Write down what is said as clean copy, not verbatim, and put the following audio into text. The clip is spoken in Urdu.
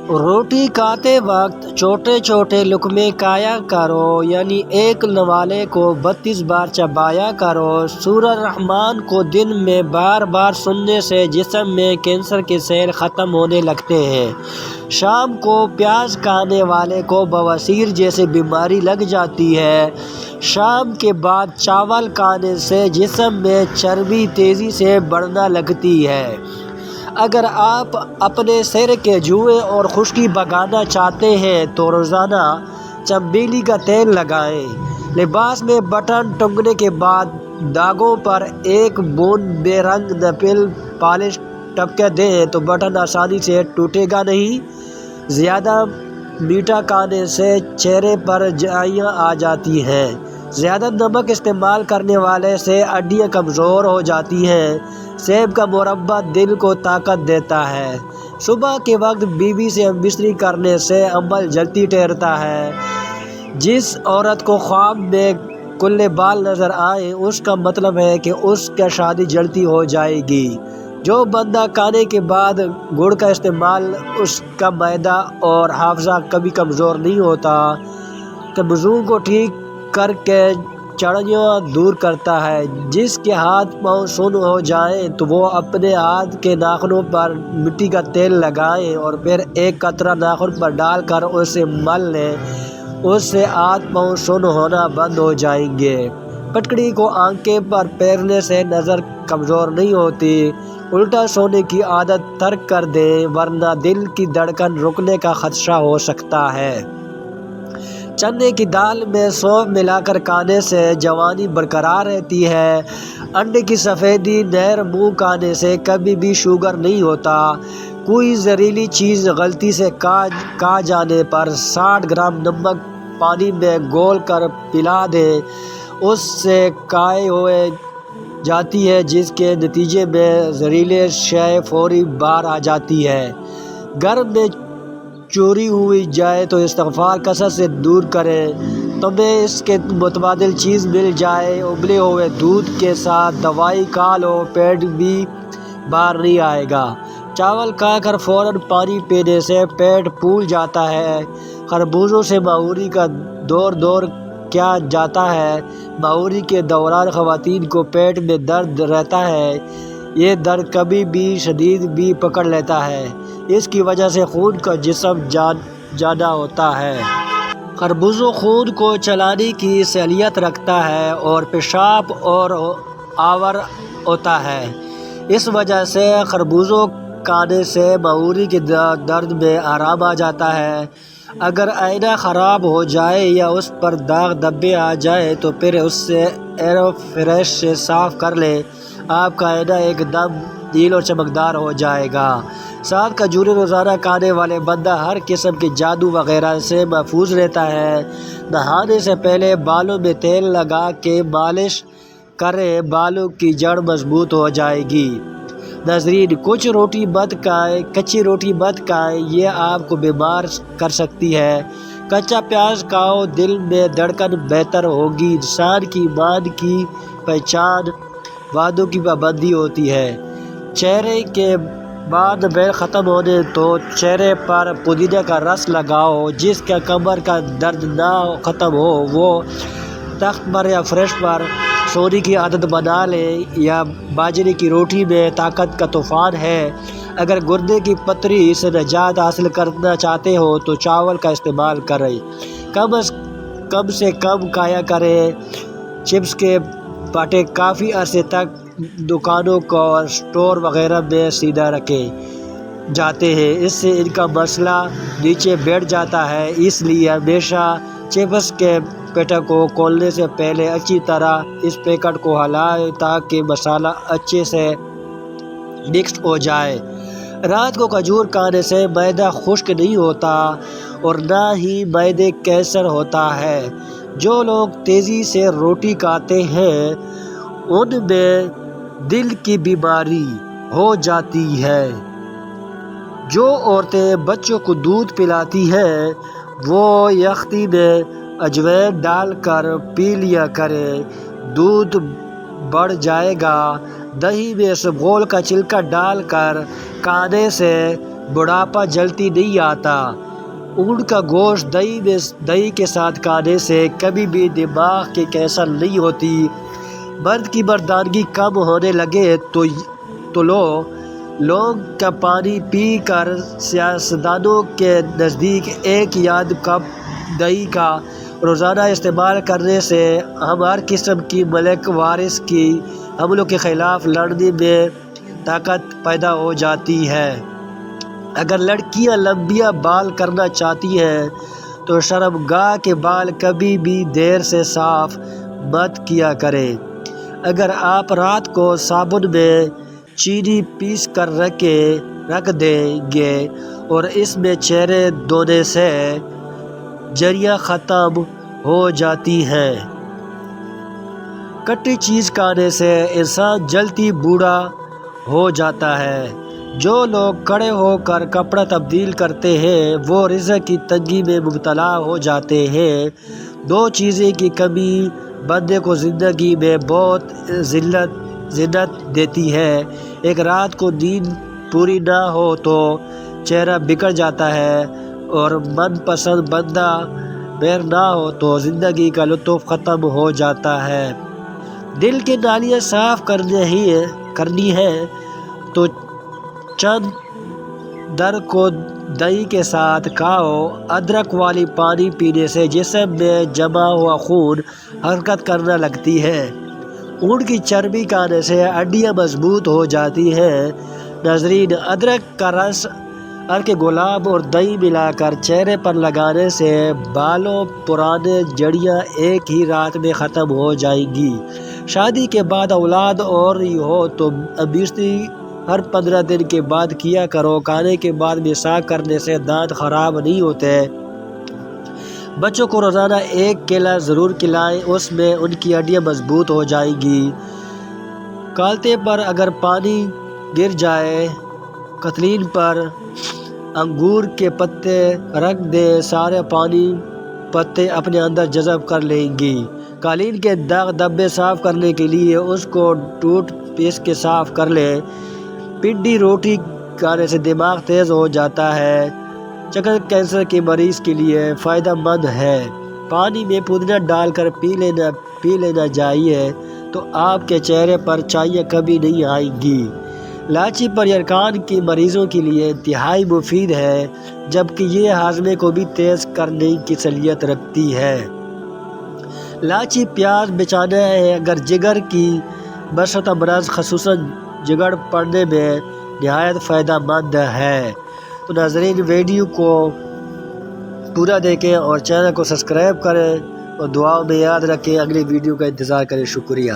روٹی کھاتے وقت چھوٹے چھوٹے لقمے کھایا کرو، یعنی ایک نوالے کو 32 بار چبایا کرو۔ سورہ الرحمن کو دن میں بار بار سننے سے جسم میں کینسر کے سیل ختم ہونے لگتے ہیں۔ شام کو پیاز کھانے والے کو بواسیر جیسی بیماری لگ جاتی ہے۔ شام کے بعد چاول کھانے سے جسم میں چربی تیزی سے بڑھنے لگتی ہے۔ اگر آپ اپنے سر کے جوئیں اور خشکی بھگانا چاہتے ہیں تو روزانہ چمیلی کا تیل لگائیں۔ لباس میں بٹن ٹنگنے کے بعد داغوں پر ایک بوند بے رنگ نیل پالش ٹپکا دیں تو بٹن آسانی سے ٹوٹے گا نہیں۔ زیادہ میٹھا کھانے سے چہرے پر جائیاں آ جاتی ہیں۔ زیادہ نمک استعمال کرنے والے سے ہڈیاں کمزور ہو جاتی ہیں۔ سیب کا مربا دل کو طاقت دیتا ہے۔ صبح کے وقت بیوی سے ہم بستری کرنے سے عمل جلدی ٹھہرتا ہے۔ جس عورت کو خواب میں کھلے بال نظر آئیں اس کا مطلب ہے کہ اس کی شادی جلدی ہو جائے گی۔ جو بندہ کھانے کے بعد گڑ کا استعمال اس کا معدہ اور حافظہ کبھی کمزور نہیں ہوتا۔ کمزوں کو ٹھیک کر کے چڑھیاں دور کرتا ہے۔ جس کے ہاتھ پاؤں سن ہو جائیں تو وہ اپنے ہاتھ کے ناخنوں پر مٹی کا تیل لگائیں اور پھر ایک قطرہ ناخن پر ڈال کر اسے مل لیں۔ اس سے ہاتھ پاؤں سن ہونا بند ہو جائیں گے۔ پٹکڑی کو آنکھیں پر پھیرنے سے نظر کمزور نہیں ہوتی۔ الٹا سونے کی عادت ترک کر دیں ورنہ دل کی دھڑکن رکنے کا خدشہ ہو سکتا ہے۔ چنے کی دال میں سونف ملا کر کھانے سے جوانی برقرار رہتی ہے۔ انڈے کی سفیدی نہر منہ کھانے سے کبھی بھی شوگر نہیں ہوتا۔ کوئی زہریلی چیز غلطی سے کھا جانے پر 60 گرام نمک پانی میں گھول کر پلا دیں۔ اس سے کھائے ہوئے جاتی ہے جس کے نتیجے میں زہریلی شے فوری باہر آ جاتی ہے۔ گھر میں چوری ہوئی جائے تو استغفار کثرت سے دور کریں۔ تمہیں اس کے متبادل چیز مل جائے ابلے ہوئے دودھ کے ساتھ دوائی کھا لو پیٹ بھی باہر نہیں آئے گا۔ چاول کھا کر فوراً پانی پینے سے پیٹ پھول جاتا ہے۔ خربوزوں سے مہوری کا دور کیا جاتا ہے۔ مہوری کے دوران خواتین کو پیٹ میں درد رہتا ہے۔ یہ درد کبھی بھی شدید بھی پکڑ لیتا ہے۔ اس کی وجہ سے خون کا جسم جانا ہوتا ہے۔ خربوزہ خون کو چلانے کی صلاحیت رکھتا ہے اور پیشاب اور آور ہوتا ہے۔ اس وجہ سے خربوزہ کھانے سے مہوری کے درد میں آرام آ جاتا ہے۔ اگر آئینہ خراب ہو جائے یا اس پر داغ دھبے آ جائیں تو پھر اس سے ایئر فریش سے صاف کر لیں۔ آپ کا آئینہ ایک دم نیل اور چمکدار ہو جائے گا۔ 7 کھجوریں روزانہ کھانے والے بندہ ہر قسم کے جادو وغیرہ سے محفوظ رہتا ہے۔ نہانے سے پہلے بالوں میں تیل لگا کے مالش کریں، بالوں کی جڑ مضبوط ہو جائے گی۔ ناظرین، کچی روٹی مت کھائیں، یہ آپ کو بیمار کر سکتی ہے۔ کچا پیاز کھاؤ، دل میں دھڑکن بہتر ہوگی۔ انسان کی ایمان کی پہچان وعدوں کی پابندی ہوتی ہے۔ چہرے کے بعد میل ختم ہونے تو چہرے پر پودینے کا رس لگاؤ۔ جس کا کمر کا درد نہ ختم ہو وہ تخت پر یا فرش پر سونے کی عادت بنا لے۔ یا باجرے کی روٹی میں طاقت کا طوفان ہے۔ اگر گردے کی پتھری سے نجات حاصل کرنا چاہتے ہو تو چاول کا استعمال کریں۔ کم سے کم کھایا کریں۔ چپس کے پاٹے کافی عرصے تک دکانوں کو اور اسٹور وغیرہ میں سیدھا رکھے جاتے ہیں۔ اس سے ان کا مسئلہ نیچے بیٹھ جاتا ہے۔ اس لیے ہمیشہ چپس کے پیکٹ کو کھولنے سے پہلے اچھی طرح اس پیکٹ کو ہلائیں تاکہ مسالہ اچھے سے مکس ہو جائے۔ رات کو کھجور کھانے سے معدہ خشک نہیں ہوتا اور نہ ہی معدے کینسر ہوتا ہے۔ جو لوگ تیزی سے روٹی کھاتے ہیں ان میں دل کی بیماری ہو جاتی ہے۔ جو عورتیں بچوں کو دودھ پلاتی ہیں وہ یخنی میں اجوائن ڈال کر پی لیا کریں، دودھ بڑھ جائے گا۔ دہی میں اسبغول کا چھلکا ڈال کر کھانے سے بڑھاپا جلدی نہیں آتا۔ اونٹ کا گوشت دہی کے ساتھ کھانے سے کبھی بھی دماغ کی کینسر نہیں ہوتی۔ مرد کی مردانگی کم ہونے لگے تو لونگ کا پانی پی کر سیاستدانوں کے نزدیک 1 یا 2 کپ دہی کا روزانہ استعمال کرنے سے ہم ہر قسم کی ملک وارث کی حملوں کے خلاف لڑنے میں طاقت پیدا ہو جاتی ہے۔ اگر لڑکیاں لمبیا بال کرنا چاہتی ہیں تو شرمگاہ کے بال کبھی بھی دیر سے صاف مت کیا کریں۔ اگر آپ رات کو صابن میں چینی پیس کر رکھ دیں گے اور اس میں چہرے دھونے سے جھریاں ختم ہو جاتی ہیں۔ کٹی چیز کھانے سے انسان جلدی بوڑھا ہو جاتا ہے۔ جو لوگ کھڑے ہو کر کپڑا تبدیل کرتے ہیں وہ رزق کی تنگی میں مبتلا ہو جاتے ہیں۔ 2 چیزیں کی کمی بندے کو زندگی میں بہت ذلت دیتی ہے۔ ایک رات کو نیند پوری نہ ہو تو چہرہ بگڑ جاتا ہے اور من پسند بندہ مہر نہ ہو تو زندگی کا لطف ختم ہو جاتا ہے۔ دل کی نالیاں صاف کرنی ہے تو چند در کو دہی کے ساتھ کھاؤ۔ ادرک والی پانی پینے سے جسم میں جمع ہوا خون حرکت کرنے لگتی ہے۔ اونٹ کی چربی کھانے سے ہڈیاں مضبوط ہو جاتی ہیں۔ ناظرین، ادرک کا رس، عرق گلاب اور دہی ملا کر چہرے پر لگانے سے بالوں پرانے جڑیاں ایک ہی رات میں ختم ہو جائیں گی۔ شادی کے بعد اولاد اور ہی ہو تو امبیشتی ہر 15 دن کے بعد کیا کرو۔ کھانے کے بعد مسواک کرنے سے دانت خراب نہیں ہوتے۔ بچوں کو روزانہ 1 کیلا ضرور کھلائیں، اس میں ان کی ہڈیاں مضبوط ہو جائیں گی۔ کالتے پر اگر پانی گر جائے، قالین پر انگور کے پتے رکھ دیں، سارے پانی پتے اپنے اندر جذب کر لیں گی۔ قالین کے داغ دھبے صاف کرنے کے لیے اس کو ٹوتھ پیسٹ کے صاف کر لیں۔ پنڈی روٹی کھانے سے دماغ تیز ہو جاتا ہے۔ چکن کینسر کے مریض کے لیے فائدہ مند ہے۔ پانی میں پودینہ ڈال کر پی لینا چاہیے تو آپ کے چہرے پر چاٹیاں کبھی نہیں آئیں گی۔ الائچی پریرکان کے مریضوں کے لیے انتہائی مفید ہے، جبکہ یہ ہاضمے کو بھی تیز کرنے کی صلاحیت رکھتی ہے۔ الائچی پیاز بچانا ہے اگر جگر کی بشرط امراض خصوصاً جگڑ پڑنے میں نہایت فائدہ مند ہے۔ تو ناظرین، ویڈیو کو پورا دیکھیں اور چینل کو سبسکرائب کریں اور دعاؤں میں یاد رکھیں۔ اگلی ویڈیو کا انتظار کریں۔ شکریہ۔